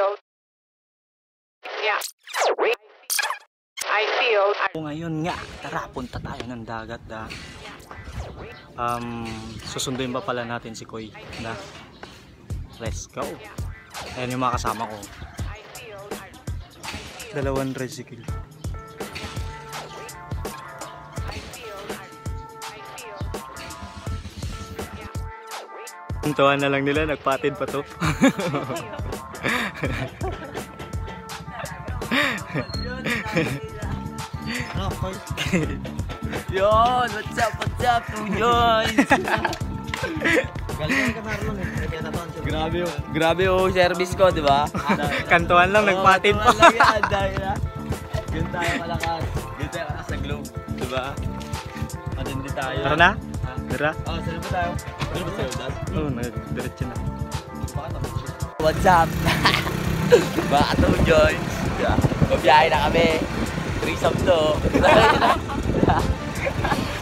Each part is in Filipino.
feel. Yeah. I feel. Ngayon nga, tara, punta tayo ng dagat na. Susunduin pa pala natin si Koy na. Let's go. Ayan yung mga kasama ko. Dalawang tricycle. Tuntuan na lang nila, nagpatid pa to. Yon, what's up, yun? Grabe yung service ko, di ba? Kantuan lang, nagpatid pa. Yun tayo malakas. Yun tayo malakas sa globe, di ba? Matindi tayo. Tara na? Tara? Oh, saan ba tayo? Ano ba sa'yo, Dad? Oo, nag-diretso na. What's up? Mga katong joints. Mabiyahe na kami. Threesome to.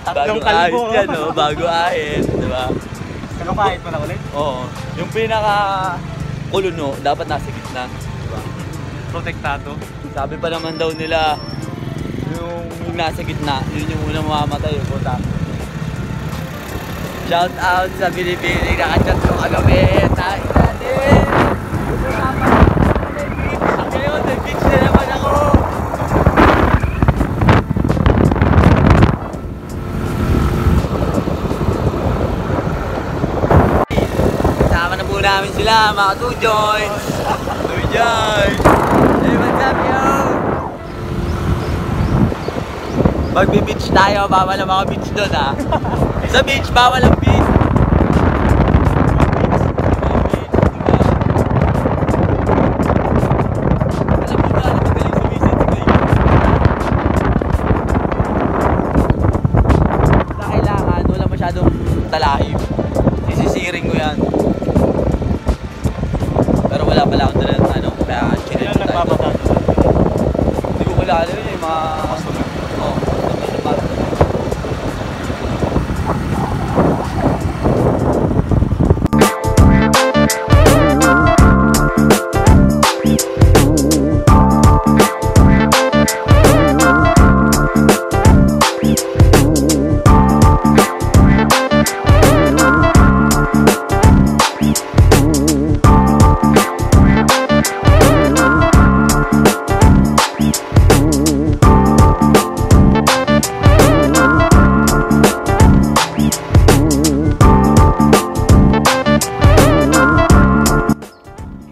Tatlong Bago kalbo. ahit yan, no? Bago ahit, di ba? Kakapahit pa na ulit? Oo. Yung pinaka kuluno, dapat nasa gitna. Di ba? Protektado. Sabi pa naman daw nila, yung nasa gitna, yun yung unang mamamatay, yung puta. Shout out sa Bilibili, nakachat ko kagabi. Tayo natin! Ngayon, nag-beach na naman ako! Kasama na po namin sila, mga 2 joints! 2 joints! Hey, what's up, yo? Magbe-beach tayo, bawal ang mga beach doon, ha? Sa beach, bawal ang beach! Talahib. Sisisiring ko yan. Pero wala pala akong dala ng ano, kaya chill tayo. Hindi ko kilala yun yung mga customer. Oo,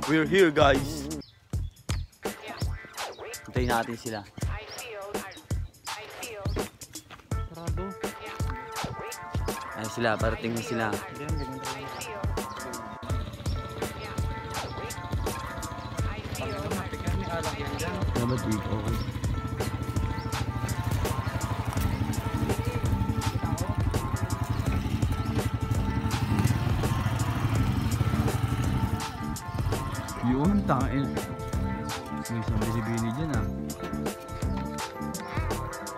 we're here, guys. Hintayin natin sila. Ayan sila, parating na sila. Salamat, Big. Okay. Yun, tangin. May isang bisibini dyan, ah.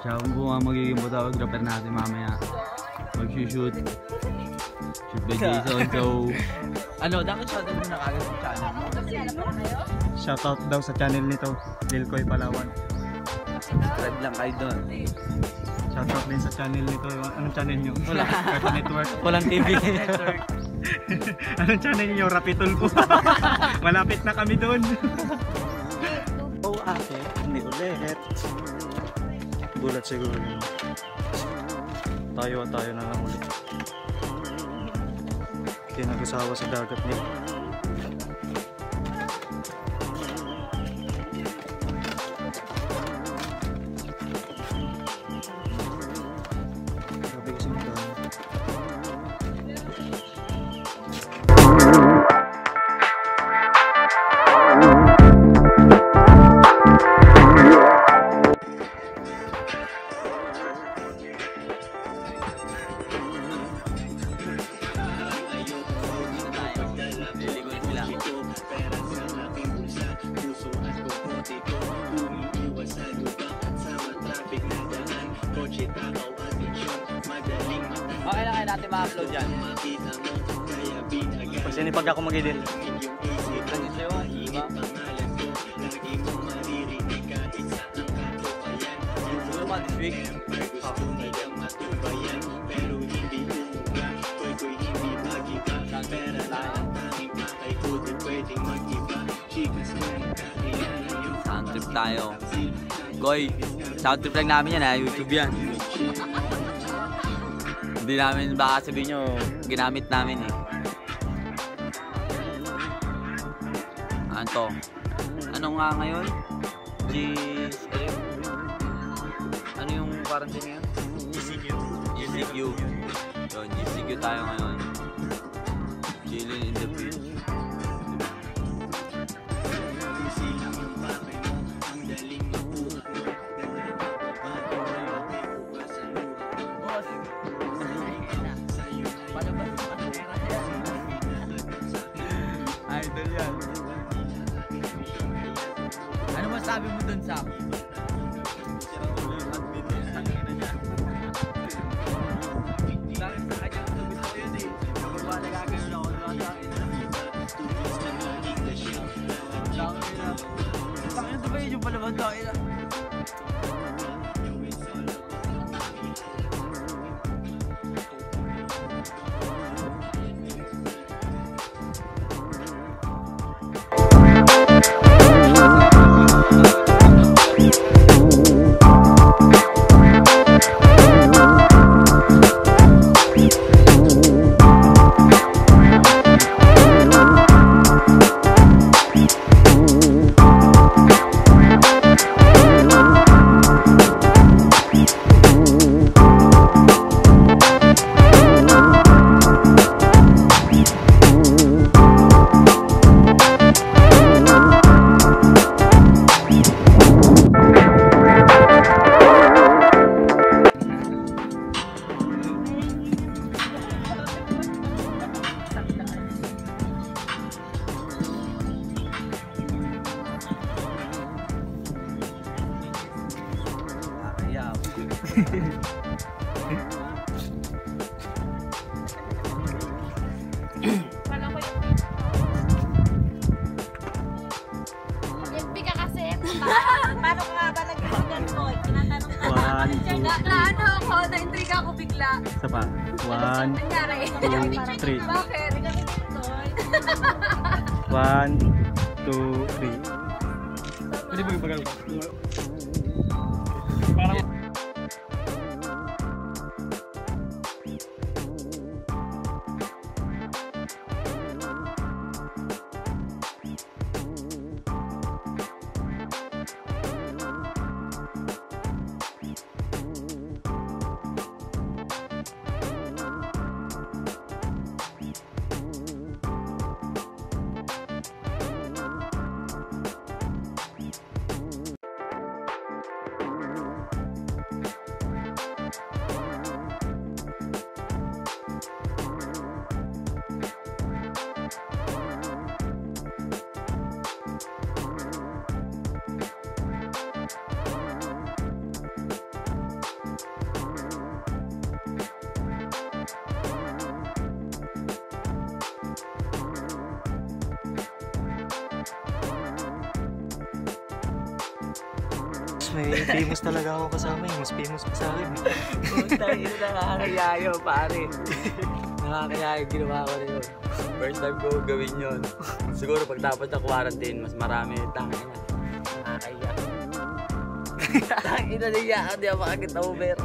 Siya kung nga magiging photographer natin mamaya. Mag-shoot. Shoot by Jason, so... Ano, dapat shoutout mo na kagad sa channel mo. Shoutout daw sa channel nito, Lilkoy Palawan. Subscribe lang kayo doon. Shoutout din sa channel nito. Anong channel nyo? Wala. Cartoon Network. Walang TV. Network. Anong channel nyo? Rapitol po. Malapit na kami doon. Oh, ate. Hindi ulit. Gulat siguro yun. Tayo na lang ulit. Kinag-asawa sa dagat nila. Grabe kasi magkano. Okay lang kaya natin ma-upload yan. Pag sinipag ako mag-edit. Lang yun sa'yo, diba? week. Sound trip tayo. Goy, sound trip lang namin yan ha, YouTube yan. Hindi namin baka sabihin nyo, ginamit namin eh. Ano to? Ano nga ngayon? Ano yung quarantine ngayon? GCQ. Yun, GCQ tayo ngayon. Chilling in the beach. Idol yan. Ano masabi mo dun sa akin? Yung palaban tayo na. FB ka kasi. Paano ka nga ba nag-ganyan mo? Tinatanong ka. One, two, Naano ako, na-intriga ako bigla. isa pa. One, Nangyari. 2, 3. Bakit? Ikaw na dito. 1, 2, 3. Pwede mo ipagano pa? Parang... May famous talaga ako kasama eh. Mas famous pa sa akin eh. Puntang ina, nakakayayo pare. Nakakayayo, ginawa ko rin yun. First time ko gawin yun. Siguro pag tapos na quarantine, mas marami tangin na. Nakakaya. Tangin na niya ako, di ako makakita mo pero.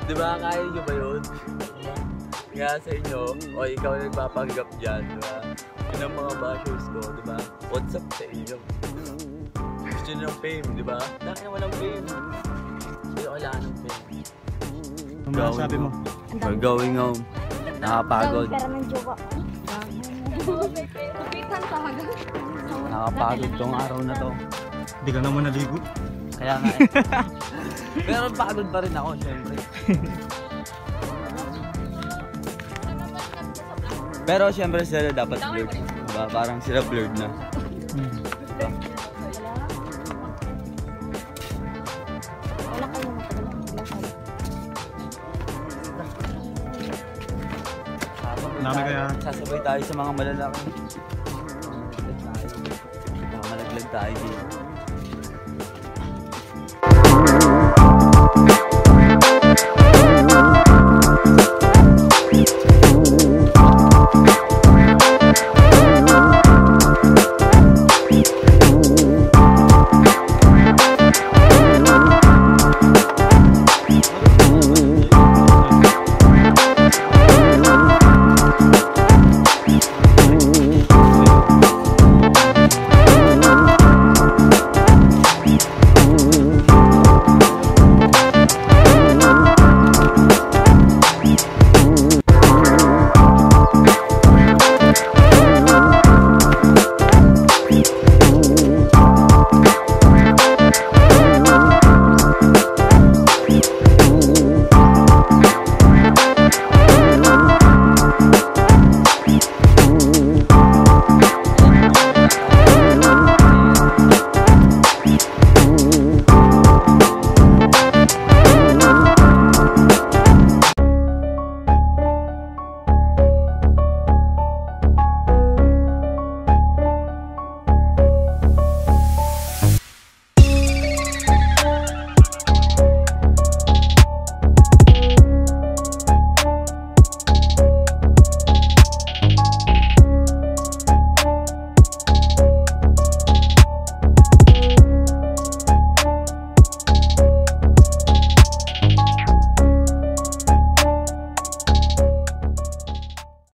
Di ba kaya nyo ba yun? Nga sa inyo, o ikaw na nagpapanggap dyan, di ba? Yun ang mga bashers ko, di ba? What's up sa inyo? Gusto nyo ng fame, di ba? Dahil na walang fame. Hindi ko kailangan ng fame. Ano ba sabi mo? We're going home. Nakapagod. Pera ng jowa. Kupitan talaga. Nakapagod tong araw na to. Hindi ka naman naligo. Kaya nga eh. Pero pagod pa rin ako, syempre. Pero syempre sila dapat blurred. Diba? Parang sila blurred na. Wala kayong matagal. Dami kaya. Sasabay tayo sa mga malalaki. Malaglag tayo dito.